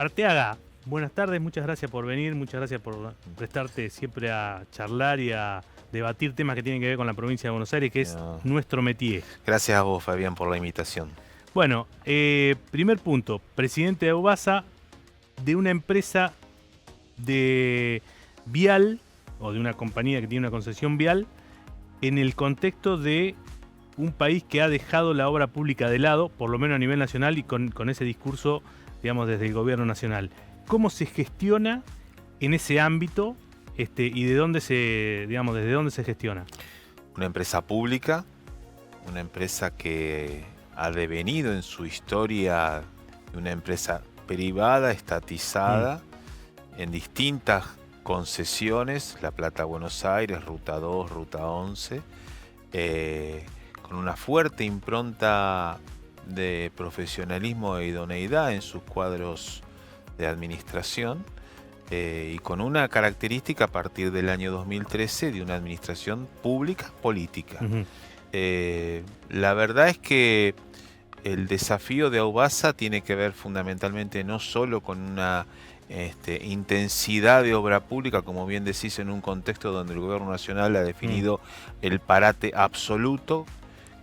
Arteaga, buenas tardes, muchas gracias por venir, muchas gracias por prestarte siempre a charlar y a debatir temas que tienen que ver con la provincia de Buenos Aires, que es No. nuestro métier. Gracias a vos, Fabián, por la invitación. Bueno, primer punto, presidente de Aubasa, de una empresa de vial, o de una compañía que tiene una concesión vial, en el contexto de un país que ha dejado la obra pública de lado, por lo menos a nivel nacional, y con ese discurso, digamos, desde el gobierno nacional. ¿Cómo se gestiona en ese ámbito y de dónde digamos, desde dónde se gestiona? Una empresa pública, una empresa que ha devenido en su historia de una empresa privada, estatizada, en distintas concesiones, La Plata-Buenos Aires, Ruta 2, Ruta 11, con una fuerte impronta de profesionalismo e idoneidad en sus cuadros de administración, y con una característica a partir del año 2013 de una administración pública política. La verdad es que el desafío de Aubasa tiene que ver fundamentalmente no solo con una intensidad de obra pública, como bien decís, en un contexto donde el gobierno nacional ha definido el parate absoluto,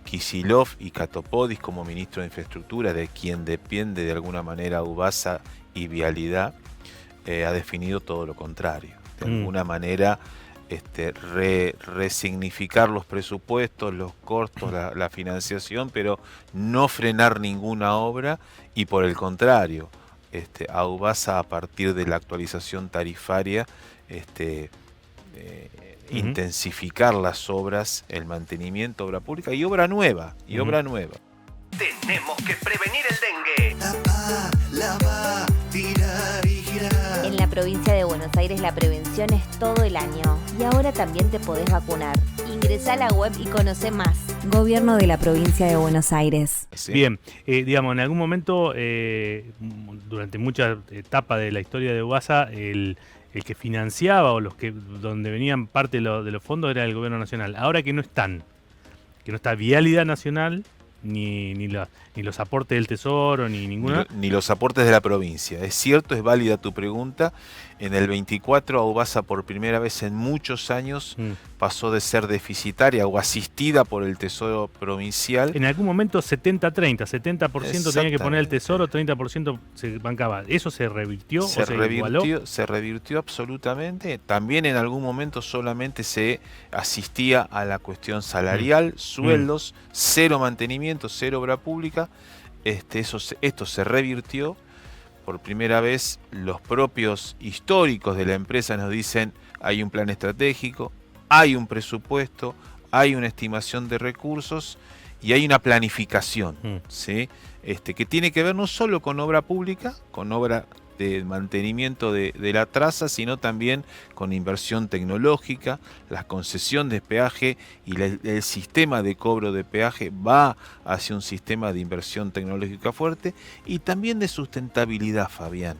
Kicillof y Catopodis como ministro de Infraestructura, de quien depende de alguna manera Aubasa y Vialidad, ha definido todo lo contrario. De alguna manera resignificar los presupuestos, los costos, la financiación, pero no frenar ninguna obra, y por el contrario, Aubasa, a partir de la actualización tarifaria, intensificar las obras, el mantenimiento, obra pública y obra nueva, obra nueva. Tenemos que prevenir el dengue. Lava, tirar y girar. En la provincia de Buenos Aires la prevención es todo el año y ahora también te podés vacunar. Ingresá a la web y conoce más. Gobierno de la provincia de Buenos Aires. ¿Sí? Bien, digamos, en algún momento, durante muchas etapas de la historia de Aubasa, el que financiaba o donde venían parte de los fondos era el gobierno nacional. Ahora que no está Vialidad Nacional, ni los aportes del Tesoro, ni ninguna. Ni los aportes de la provincia. Es cierto, es válida tu pregunta. En el 24, Aubasa, por primera vez en muchos años, pasó de ser deficitaria o asistida por el Tesoro provincial. En algún momento 70-30, 70% tenía que poner el Tesoro, 30% se bancaba. ¿Eso se revirtió o se igualó? Se revirtió absolutamente. También en algún momento solamente se asistía a la cuestión salarial, sueldos, cero mantenimiento, cero obra pública. Esto se revirtió. Por primera vez, los propios históricos de la empresa nos dicen: hay un plan estratégico, hay un presupuesto, hay una estimación de recursos y hay una planificación, ¿sí? Que tiene que ver no solo con obra pública, con obra de mantenimiento de la traza, sino también con inversión tecnológica. La concesión de peaje y el sistema de cobro de peaje va hacia un sistema de inversión tecnológica fuerte y también de sustentabilidad, Fabián.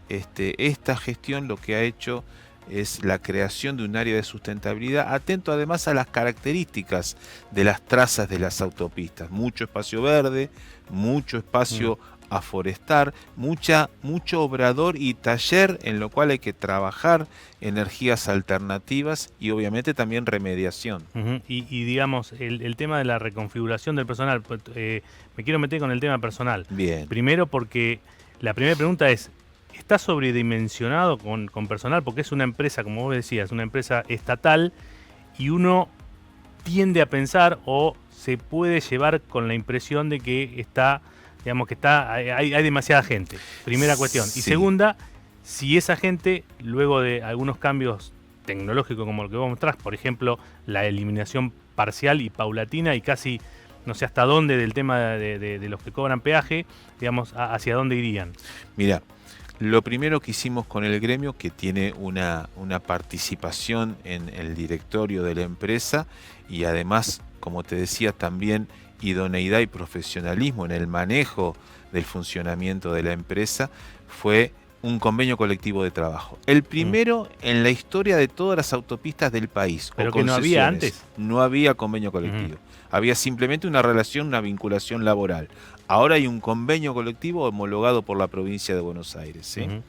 Esta gestión lo que ha hecho es la creación de un área de sustentabilidad, atento además a las características de las trazas de las autopistas. Mucho espacio verde, mucho espacio a forestar, mucho obrador y taller, en lo cual hay que trabajar energías alternativas y obviamente también remediación. Y digamos, el tema de la reconfiguración del personal, me quiero meter con el tema personal. Bien. Primero porque la primera pregunta es: ¿está sobredimensionado con personal? Porque es una empresa, como vos decías, una empresa estatal, y uno tiende a pensar o se puede llevar con la impresión de que hay demasiada gente. Primera cuestión. Y segunda, si esa gente, luego de algunos cambios tecnológicos como lo que vos mostrás, por ejemplo, la eliminación parcial y paulatina y casi no sé hasta dónde del tema de los que cobran peaje, digamos, hacia dónde irían. Mira, lo primero que hicimos con el gremio, que tiene una participación en el directorio de la empresa y además, como te decía, también idoneidad y profesionalismo en el manejo del funcionamiento de la empresa, fue un convenio colectivo de trabajo. El primero en la historia de todas las autopistas del país. ¿Pero que no había antes? No había convenio colectivo. Había simplemente una relación, una vinculación laboral. Ahora hay un convenio colectivo homologado por la provincia de Buenos Aires, ¿sí? Ujú.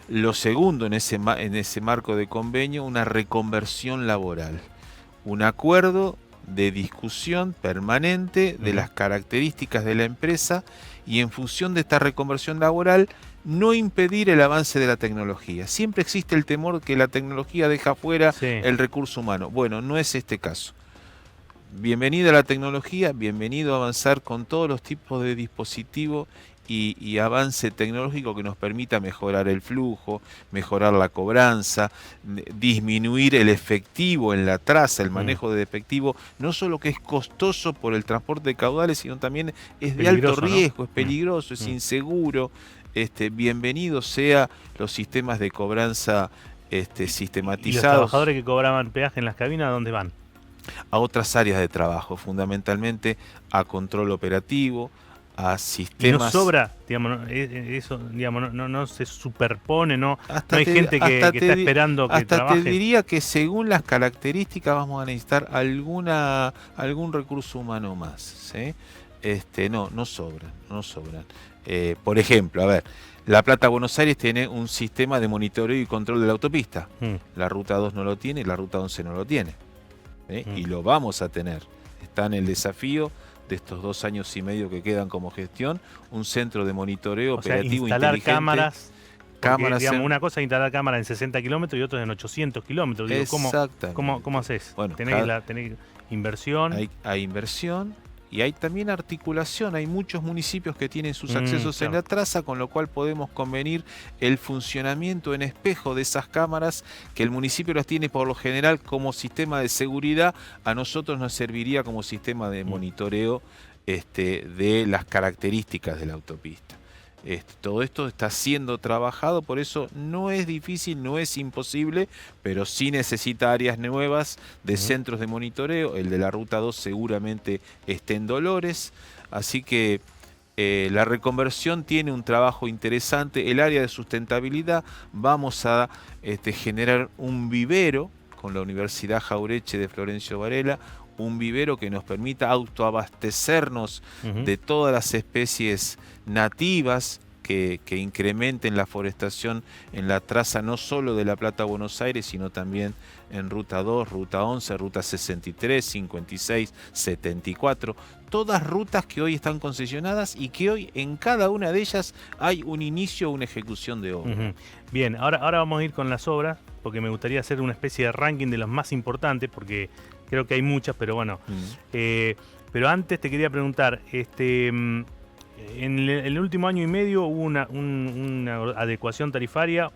Lo segundo en ese marco de convenio, una reconversión laboral. Un acuerdo de discusión permanente de las características de la empresa y en función de esta reconversión laboral no impedir el avance de la tecnología. Siempre existe el temor que la tecnología deja fuera Sí. el recurso humano. Bueno, no es este caso. Bienvenida a la tecnología, bienvenido a avanzar con todos los tipos de dispositivos y avance tecnológico que nos permita mejorar el flujo, mejorar la cobranza, disminuir el efectivo en la traza, el manejo de efectivo, no solo que es costoso por el transporte de caudales, sino también es de alto Peligroso, ¿no? riesgo, es peligroso, es inseguro. Bienvenido sea los sistemas de cobranza ¿Y los sistematizados trabajadores que cobraban peaje en las cabinas, dónde van? a otras áreas de trabajo, fundamentalmente a control operativo, a Y no sistemas. sobra, digamos, eso, digamos, no se superpone, no hay te- gente que hasta está te- esperando que hasta trabaje. te diría que según las características vamos a necesitar algún recurso humano más, ¿sí? No sobran, no sobran. Por ejemplo, a ver, La Plata Buenos Aires tiene un sistema de monitoreo y control de la autopista. La Ruta 2 no lo tiene y la Ruta 11 no lo tiene. ¿Sí? Y lo vamos a tener. Está en el desafío de estos 2 años y medio que quedan como gestión, un centro de monitoreo O sea, operativo instalar inteligente. cámaras. Cámaras Digamos, en- una cosa es instalar cámaras en 60 kilómetros y otra en 800 kilómetros. Digo, Exactamente. ¿cómo haces? Bueno, tenés inversión. Hay inversión y hay también articulación. Hay muchos municipios que tienen sus accesos claro. en la traza, con lo cual podemos convenir el funcionamiento en espejo de esas cámaras, que el municipio las tiene por lo general como sistema de seguridad, a nosotros nos serviría como sistema de monitoreo de las características de la autopista. Todo esto está siendo trabajado, por eso no es difícil, no es imposible, pero sí necesita áreas nuevas de centros de monitoreo. El de la Ruta 2 seguramente esté en Dolores, así que la reconversión tiene un trabajo interesante. El área de sustentabilidad, vamos a generar un vivero con la Universidad Jaureche de Florencio Varela, un vivero que nos permita autoabastecernos de todas las especies nativas que incrementen la forestación en la traza no solo de La Plata a Buenos Aires, sino también en Ruta 2, Ruta 11, Ruta 63, 56, 74. Todas rutas que hoy están concesionadas y que hoy en cada una de ellas hay un inicio o una ejecución de obra. Bien, ahora vamos a ir con las obras, porque me gustaría hacer una especie de ranking de los más importantes, porque creo que hay muchas, pero bueno. Pero antes te quería preguntar, en el último año y medio hubo una adecuación tarifaria,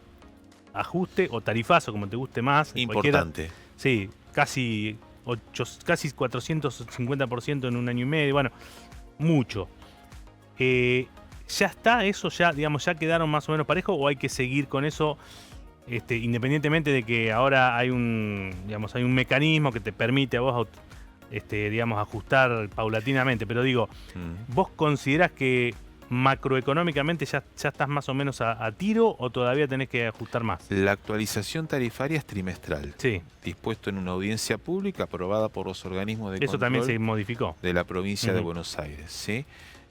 ajuste o tarifazo, como te guste más. Importante. Sí, casi 450% en un año y medio, bueno, mucho. ¿Ya está eso? ¿Ya quedaron más o menos parejos o hay que seguir con eso? Independientemente de que ahora hay un mecanismo que te permite a vos ajustar paulatinamente, pero digo, ¿vos considerás que macroeconómicamente ya estás más o menos a tiro o todavía tenés que ajustar más? La actualización tarifaria es trimestral, Sí, dispuesto en una audiencia pública aprobada por los organismos de eso control también se modificó. de la provincia de Buenos Aires, ¿sí?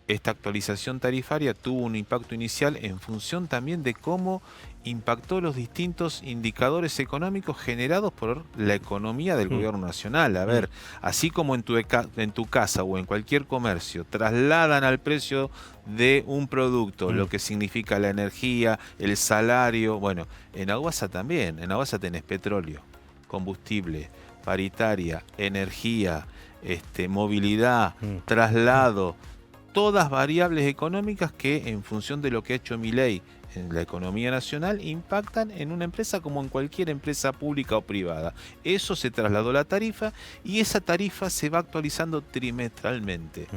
Esta actualización tarifaria tuvo un impacto inicial en función también de cómo impactó los distintos indicadores económicos generados por la economía del gobierno nacional. A ver, así como en tu casa o en cualquier comercio trasladan al precio de un producto lo que significa la energía, el salario, bueno, en Aguasa también. En Aguasa tenés petróleo, combustible, paritaria, energía, movilidad, traslado, todas variables económicas que en función de lo que ha hecho Milei en la economía nacional impactan en una empresa como en cualquier empresa pública o privada. Eso se trasladó a la tarifa y esa tarifa se va actualizando trimestralmente.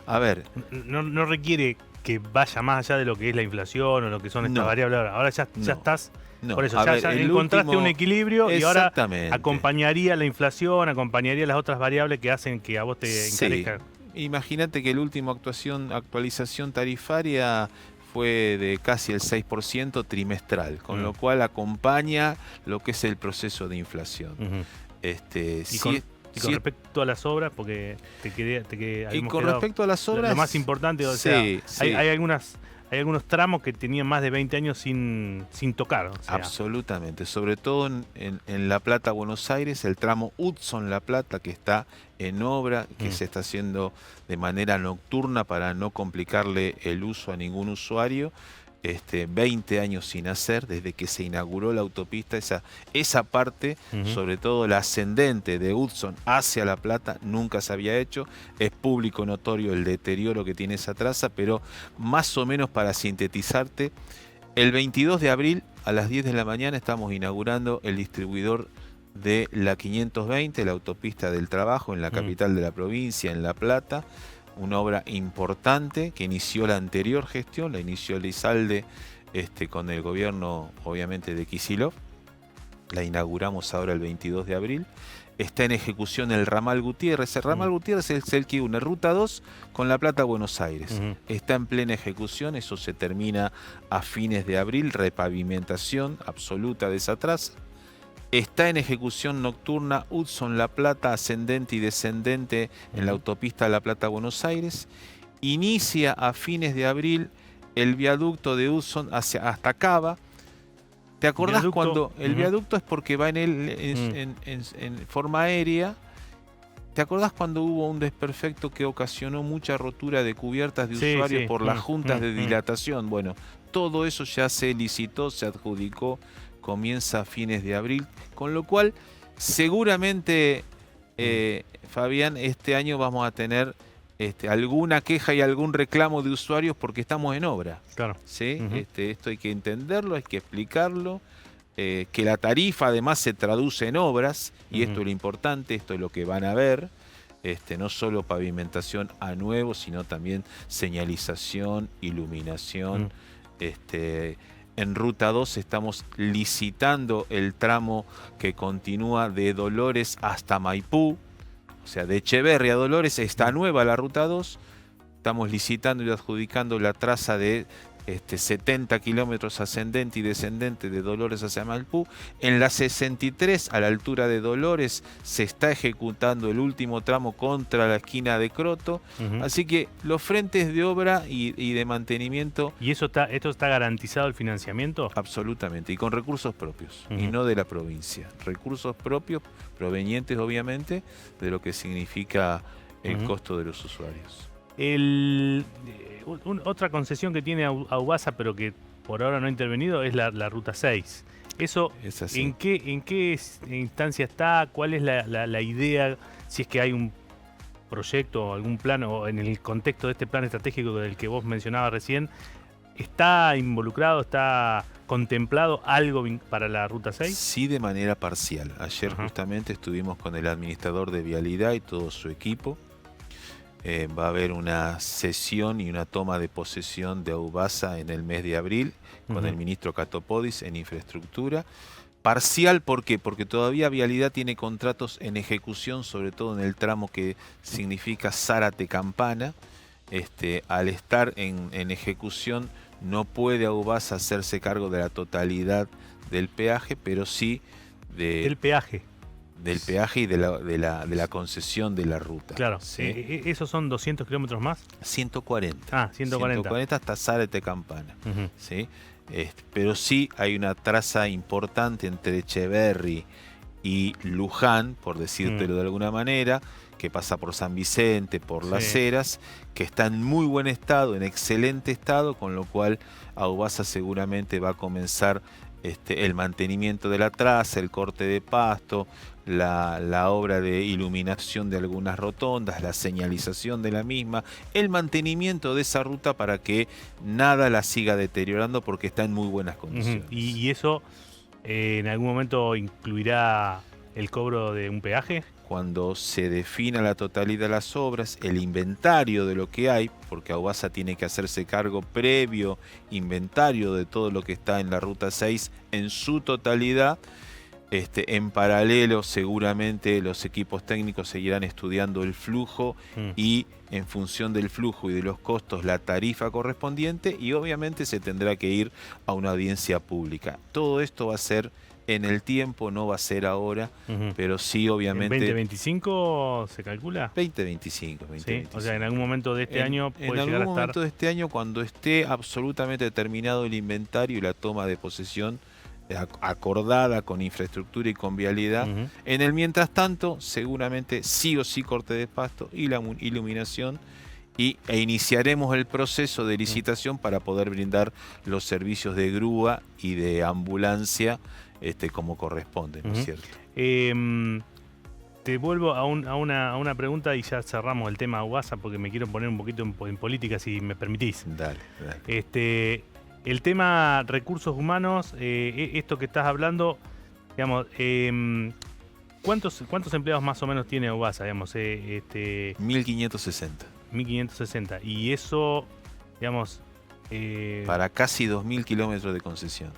A ver, No requiere que vaya más allá de lo que es la inflación o lo que son estas No. variables. Ahora ya estás... no, Por eso, a ya ver, el encontraste último- un equilibrio y ahora Exactamente. acompañaría la inflación, acompañaría las otras variables que hacen que a vos te Sí. encarezca. Imagínate que el último actualización tarifaria fue de casi el 6% trimestral, con lo cual acompaña lo que es el proceso de inflación. Y con Sí. respecto a las obras, porque Y habíamos con quedado- respecto a las obras... lo más importante, o sí, sea, sí. hay algunos tramos que tenían más de 20 años sin tocar. O sea, Absolutamente, sobre todo en La Plata, Buenos Aires, el tramo Hudson-La Plata, que está en obra, que se está haciendo de manera nocturna para no complicarle el uso a ningún usuario. 20 años sin hacer, desde que se inauguró la autopista, esa parte, Ujú. sobre todo la ascendente de Hudson hacia La Plata, nunca se había hecho. Es público notorio el deterioro que tiene esa traza, pero más o menos para sintetizarte, el 22 de abril a las 10 de la mañana estamos inaugurando el distribuidor de la 520, la autopista del trabajo en la capital de la provincia, en La Plata. Una obra importante que inició la anterior gestión, la inició Elizalde con el gobierno obviamente de Kicillof. La inauguramos ahora el 22 de abril. Está en ejecución el ramal Gutiérrez. El ramal Gutiérrez es el que une Ruta 2 con La Plata, Buenos Aires. Ujú. Está en plena ejecución, eso se termina a fines de abril, repavimentación absoluta de esa traza. Está en ejecución nocturna Hudson La Plata, ascendente y descendente en la autopista La Plata-Buenos Aires. Inicia a fines de abril el viaducto de Hudson hasta Cava. ¿Te acordás Viaducto, cuando el ujú. viaducto es porque va en forma aérea? ¿Te acordás cuando hubo un desperfecto que ocasionó mucha rotura de cubiertas de Sí, usuarios sí. por las juntas de dilatación? Bueno, todo eso ya se licitó, se adjudicó, comienza a fines de abril, con lo cual seguramente, Fabián, este año vamos a tener alguna queja y algún reclamo de usuarios porque estamos en obra. Claro. ¿Sí? Ujú. Esto hay que entenderlo, hay que explicarlo, que la tarifa además se traduce en obras, y esto es lo importante, esto es lo que van a ver, no solo pavimentación a nuevo, sino también señalización, iluminación. En Ruta 2 estamos licitando el tramo que continúa de Dolores hasta Maipú, o sea, de Echeverri a Dolores. Está nueva la Ruta 2. Estamos licitando y adjudicando la traza de 70 kilómetros ascendente y descendente de Dolores hacia Maipú. En la 63, a la altura de Dolores, se está ejecutando el último tramo contra la esquina de Croto. Ujú. Así que los frentes de obra y de mantenimiento, ¿Y esto está garantizado el financiamiento? absolutamente, y con recursos propios, y Ujú. no de la provincia. Recursos propios, provenientes obviamente de lo que significa el Ujú. costo de los usuarios. Otra concesión que tiene Aubasa, pero que por ahora no ha intervenido, es la Ruta 6. ¿Eso Es así. en qué instancia está? ¿Cuál es la idea? Si es que hay un proyecto o algún plan, o en el contexto de este plan estratégico del que vos mencionabas recién, ¿está involucrado, está contemplado algo para la Ruta 6? Sí, de manera parcial. Ayer Ajá. justamente estuvimos con el administrador de Vialidad y todo su equipo. Va a haber una sesión y una toma de posesión de Aubasa en el mes de abril con Ujú. el ministro Catopodis en infraestructura. Parcial, ¿por qué? Porque todavía Vialidad tiene contratos en ejecución, sobre todo en el tramo que significa Zárate-Campana. Al estar en ejecución, no puede Aubasa hacerse cargo de la totalidad del peaje, pero sí El peaje, del peaje y de la concesión de la ruta. claro. ¿sí? ¿Esos son 200 kilómetros más? 140. Ah, 140. 140 hasta Zárate-Campana. Ujú. ¿sí? Pero sí hay una traza importante entre Echeverri y Luján, por decírtelo de alguna manera, que pasa por San Vicente, por Las Sí. Heras, que está en muy buen estado, en excelente estado, con lo cual Aubasa seguramente va a comenzar el mantenimiento de la traza, el corte de pasto, la obra de iluminación de algunas rotondas, la señalización de la misma, el mantenimiento de esa ruta para que nada la siga deteriorando, porque está en muy buenas condiciones. Ujú. ¿Y eso en algún momento incluirá el cobro de un peaje? Cuando se defina la totalidad de las obras, el inventario de lo que hay, porque Aubasa tiene que hacerse cargo previo inventario de todo lo que está en la Ruta 6 en su totalidad, En paralelo, seguramente los equipos técnicos seguirán estudiando el flujo y en función del flujo y de los costos la tarifa correspondiente, y obviamente se tendrá que ir a una audiencia pública. Todo esto va a ser en el tiempo, no va a ser ahora, pero sí obviamente... ¿En 2025 se calcula? 2025. Sí, o sea, en algún momento de este año puede en llegar algún a estar... momento de este año, cuando esté absolutamente terminado el inventario y la toma de posesión acordada con infraestructura y con vialidad. En el mientras tanto, seguramente sí o sí corte de pasto y la iluminación, e iniciaremos el proceso de licitación para poder brindar los servicios de grúa y de ambulancia como corresponde, ¿no es cierto? Te vuelvo a una pregunta y ya cerramos el tema UASA, porque me quiero poner un poquito en política, si me permitís. Dale. El tema recursos humanos, esto que estás hablando, digamos, ¿cuántos empleados más o menos tiene UASA? Digamos, 1560. 1560. Y eso, digamos... para casi 2000 kilómetros de concesión.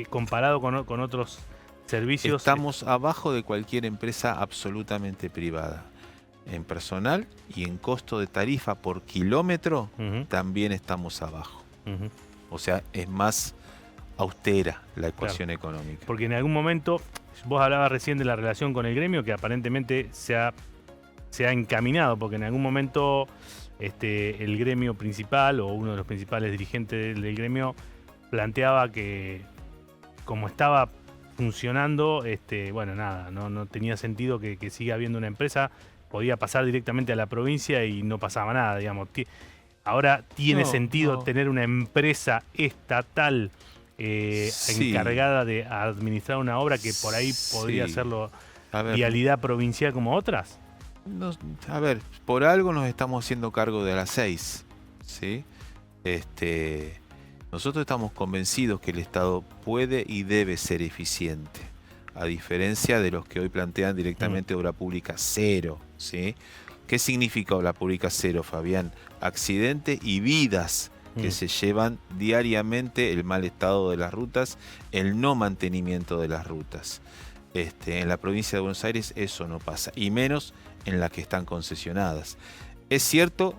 Comparado con otros servicios... Estamos abajo de cualquier empresa absolutamente privada. En personal y en costo de tarifa por kilómetro, también estamos abajo. O sea, es más austera la ecuación económica. Porque en algún momento, vos hablabas recién de la relación con el gremio, que aparentemente se ha encaminado, porque en algún momento el gremio principal o uno de los principales dirigentes del gremio planteaba que, como estaba funcionando, bueno, nada, no tenía sentido que siga habiendo una empresa, podía pasar directamente a la provincia y no pasaba nada, digamos. Ahora tiene sentido tener una empresa estatal encargada de administrar una obra que por ahí podría hacerlo vialidad provincial como otras. A ver, por algo nos estamos haciendo cargo de las 6, ¿sí? Nosotros estamos convencidos que el Estado puede y debe ser eficiente, a diferencia de los que hoy plantean directamente obra pública cero, ¿sí? ¿Qué significa obra pública cero, Fabián? Accidentes y vidas que se llevan diariamente, el mal estado de las rutas, el no mantenimiento de las rutas. En la provincia de Buenos Aires eso no pasa, y menos en las que están concesionadas. Es cierto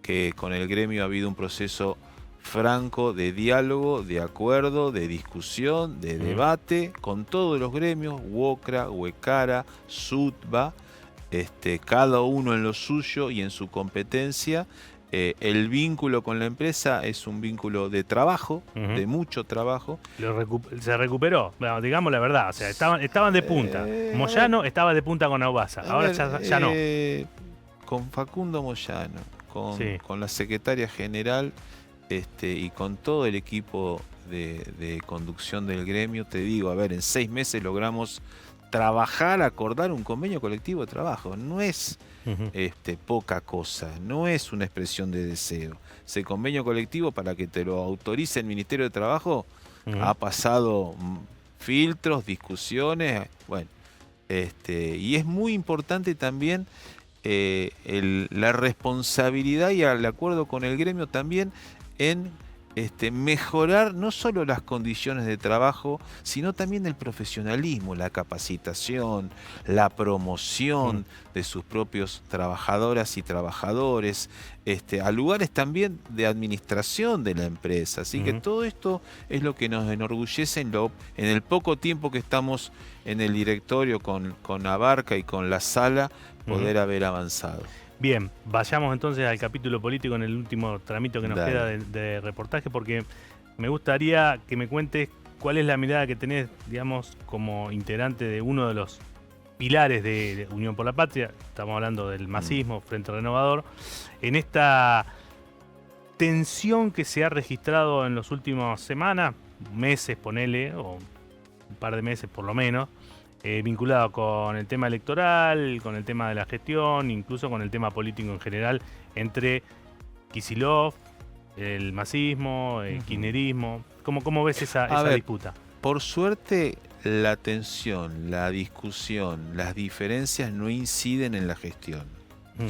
que con el gremio ha habido un proceso franco de diálogo, de acuerdo, de discusión, de debate, con todos los gremios, UOCRA, UECARA, SUTBA, cada uno en lo suyo y en su competencia. El vínculo con la empresa es un vínculo de trabajo, de mucho trabajo. Se recuperó, bueno, digamos la verdad, o sea, estaban de punta. Moyano estaba de punta con Aubasa, ahora ya no. Con Facundo Moyano, con la secretaria general y con todo el equipo de conducción del gremio, te digo, a ver, en 6 meses logramos trabajar, acordar un convenio colectivo de trabajo. No es poca cosa, no es una expresión de deseo. Ese convenio colectivo, para que te lo autorice el Ministerio de Trabajo, ha pasado filtros, discusiones, bueno, y es muy importante también la responsabilidad y el acuerdo con el gremio también en mejorar no solo las condiciones de trabajo, sino también el profesionalismo, la capacitación, la promoción de sus propios trabajadoras y trabajadores, a lugares también de administración de la empresa. Así que todo esto es lo que nos enorgullece en el poco tiempo que estamos en el directorio con Abarca y con la sala, poder haber avanzado. Bien, vayamos entonces al capítulo político en el último tramito que nos queda de reportaje, porque me gustaría que me cuentes cuál es la mirada que tenés, digamos, como integrante de uno de los pilares de Unión por la Patria. Estamos hablando del masismo, Frente Renovador, en esta tensión que se ha registrado en las últimas semanas, meses, ponele, o un par de meses por lo menos, vinculado con el tema electoral, con el tema de la gestión, incluso con el tema político en general, entre Kicillof, el masismo, el kirchnerismo. ¿Cómo ves esa disputa? Por suerte, la tensión, la discusión, las diferencias no inciden en la gestión.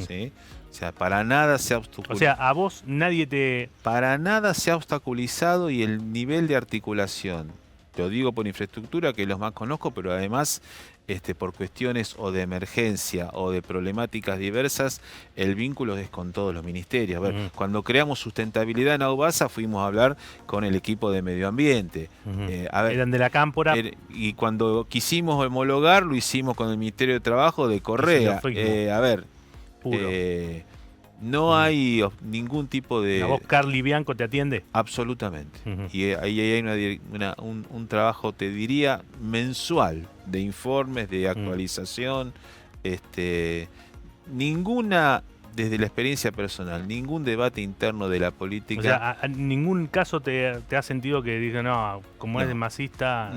¿Sí? O sea, para nada se ha obstaculizado. O sea, a vos nadie te... Para nada se ha obstaculizado, y el nivel de articulación lo digo por infraestructura, que los más conozco, pero además por cuestiones o de emergencia o de problemáticas diversas, el vínculo es con todos los ministerios. A ver, cuando creamos sustentabilidad en Aubasa, fuimos a hablar con el equipo de medio ambiente. A ver, Eran de la Cámpora. Y cuando quisimos homologar, lo hicimos con el Ministerio de Trabajo de Correa. A ver, puro. no hay ningún tipo de... ¿A vos Carly Bianco te atiende? Absolutamente. Y ahí hay un trabajo, te diría, mensual, de informes, de actualización. Ninguna, desde la experiencia personal, ningún debate interno de la política... O sea, ¿en ningún caso te has sentido que dije, no, como es de masista,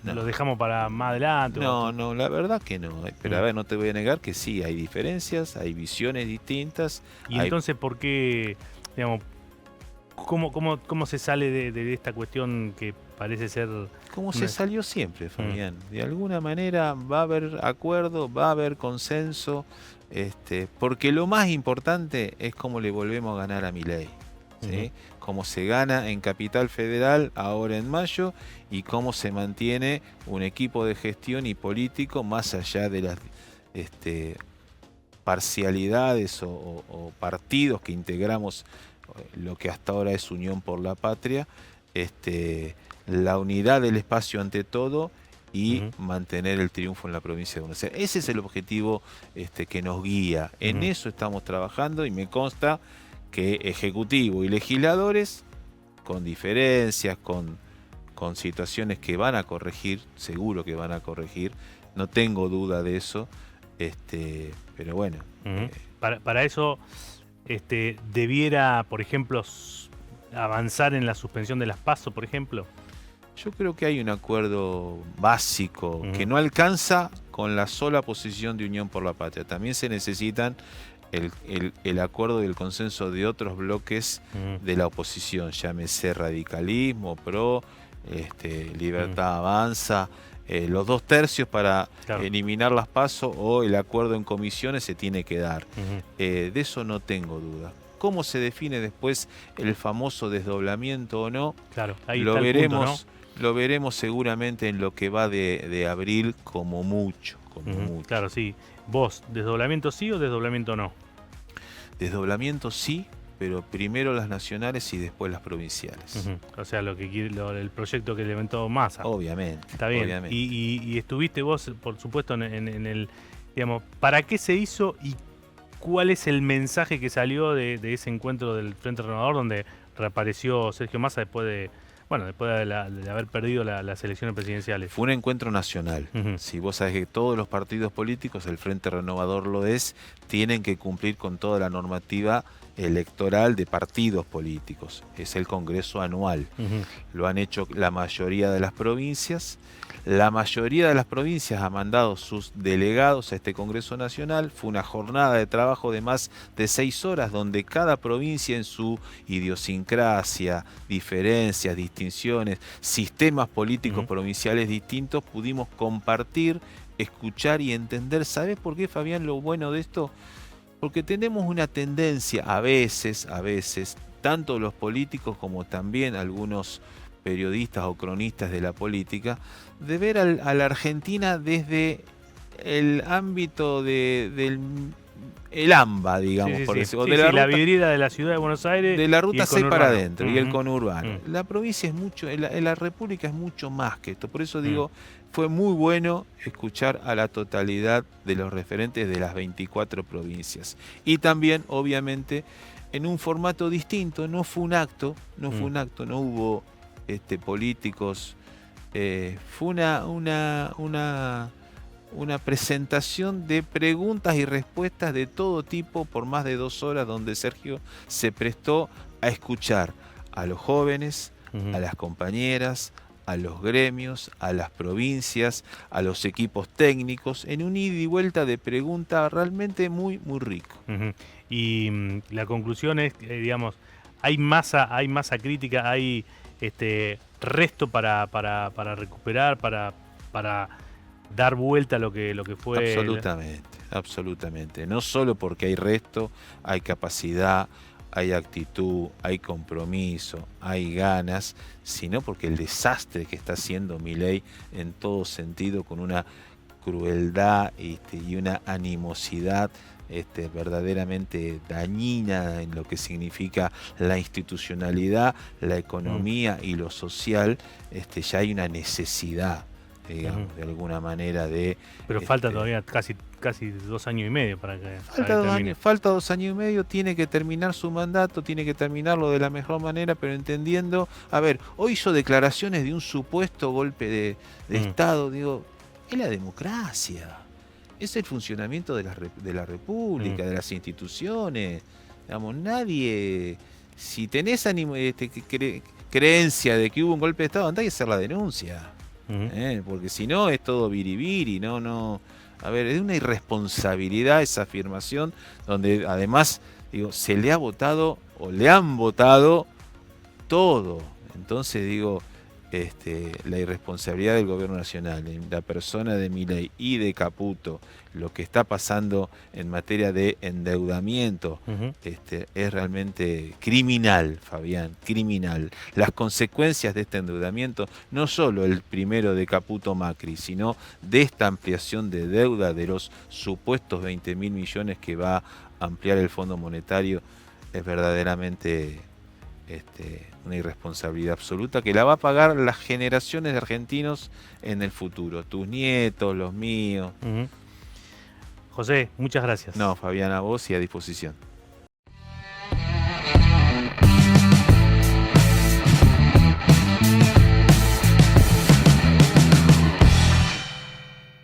lo dejamos para más adelante? No, la verdad que no. Pero a ver, no te voy a negar que sí, hay diferencias, hay visiones distintas. Y entonces, ¿por qué, digamos, cómo se sale de esta cuestión que parece ser... Como se salió siempre, Fabián. De alguna manera va a haber acuerdo, va a haber consenso, porque lo más importante es cómo le volvemos a ganar a Milei. ¿Sí? Cómo se gana en Capital Federal ahora en mayo y cómo se mantiene un equipo de gestión y político más allá de las parcialidades o partidos que integramos lo que hasta ahora es Unión por la Patria, la unidad del espacio ante todo y mantener el triunfo en la provincia de Buenos Aires. Ese es el objetivo que nos guía. En eso estamos trabajando y me consta que Ejecutivo y legisladores, con diferencias, con situaciones que van a corregir, seguro que van a corregir, no tengo duda de eso, pero bueno. Para eso debiera, por ejemplo, avanzar en la suspensión de las PASO, por ejemplo. Yo creo que hay un acuerdo básico que no alcanza con la sola posición de Unión por la Patria. También se necesitan el acuerdo y el consenso de otros bloques de la oposición, llámese radicalismo, PRO, Libertad Avanza, los 2/3 para eliminar las PASO o el acuerdo en comisiones se tiene que dar. De eso no tengo duda. ¿Cómo se define después el famoso desdoblamiento o no? Claro, ahí lo está el veremos, punto, ¿no? Lo veremos seguramente en lo que va de abril como mucho. Claro, sí. ¿Vos, desdoblamiento sí o desdoblamiento no? Desdoblamiento sí, pero primero las nacionales y después las provinciales. O sea, el proyecto que levantó Massa. Obviamente. Está bien. Obviamente. Y estuviste vos, por supuesto, en el... Digamos, ¿para qué se hizo y cuál es el mensaje que salió de ese encuentro del Frente Renovador donde reapareció Sergio Massa después de haber perdido las elecciones presidenciales? Fue un encuentro nacional. Si vos sabés que todos los partidos políticos, el Frente Renovador lo es, tienen que cumplir con toda la normativa electoral de partidos políticos. Es el Congreso anual. Lo han hecho la mayoría de las provincias. La mayoría de las provincias ha mandado sus delegados a este Congreso Nacional. Fue una jornada de trabajo de más de 6 horas donde cada provincia en su idiosincrasia, diferencias, distinciones, sistemas políticos provinciales distintos pudimos compartir, escuchar y entender. ¿Sabés por qué, Fabián, lo bueno de esto? Porque tenemos una tendencia a veces, tanto los políticos como también algunos periodistas o cronistas de la política, de ver a la Argentina desde el ámbito del AMBA, digamos, por decirlo. La vidriera de la ciudad de Buenos Aires. De la ruta 6 para adentro y el conurbano. La provincia es mucho, la República es mucho más que esto. Por eso digo, fue muy bueno escuchar a la totalidad de los referentes de las 24 provincias. Y también, obviamente, en un formato distinto, no fue un acto, no hubo políticos, fue una presentación de preguntas y respuestas de todo tipo por más de 2 horas, donde Sergio se prestó a escuchar a los jóvenes, a las compañeras, a los gremios, a las provincias, a los equipos técnicos, en un ida y vuelta de preguntas realmente muy, muy rico. Y la conclusión es, digamos, hay masa crítica, hay resto para recuperar, para dar vuelta a lo que fue. Absolutamente. No solo porque hay resto, hay capacidad, hay actitud, hay compromiso, hay ganas, sino porque el desastre que está haciendo Milei en todo sentido, con una crueldad y una animosidad verdaderamente dañina en lo que significa la institucionalidad, la economía y lo social, ya hay una necesidad, digamos, de alguna manera de... Pero falta todavía casi 2 años y medio para que termine. Falta 2 años y medio, tiene que terminar su mandato, tiene que terminarlo de la mejor manera, pero entendiendo, a ver, hoy hizo declaraciones de un supuesto golpe de Estado, digo, es la democracia, es el funcionamiento de la República, de las instituciones, digamos, nadie, si tenés creencia de que hubo un golpe de Estado, andá a hacer la denuncia. Porque si no es todo biribiri, no. A ver, es una irresponsabilidad esa afirmación, donde además, digo, se le ha votado o le han votado todo. Entonces, digo, la irresponsabilidad del gobierno nacional, en la persona de Milei y de Caputo, lo que está pasando en materia de endeudamiento, es realmente criminal, Fabián, criminal. Las consecuencias de este endeudamiento, no solo el primero de Caputo Macri, sino de esta ampliación de deuda de los supuestos 20.000 millones que va a ampliar el Fondo Monetario, es verdaderamente una irresponsabilidad absoluta que la va a pagar las generaciones de argentinos en el futuro, tus nietos, los míos. José, muchas gracias. No, Fabián, a vos y a disposición.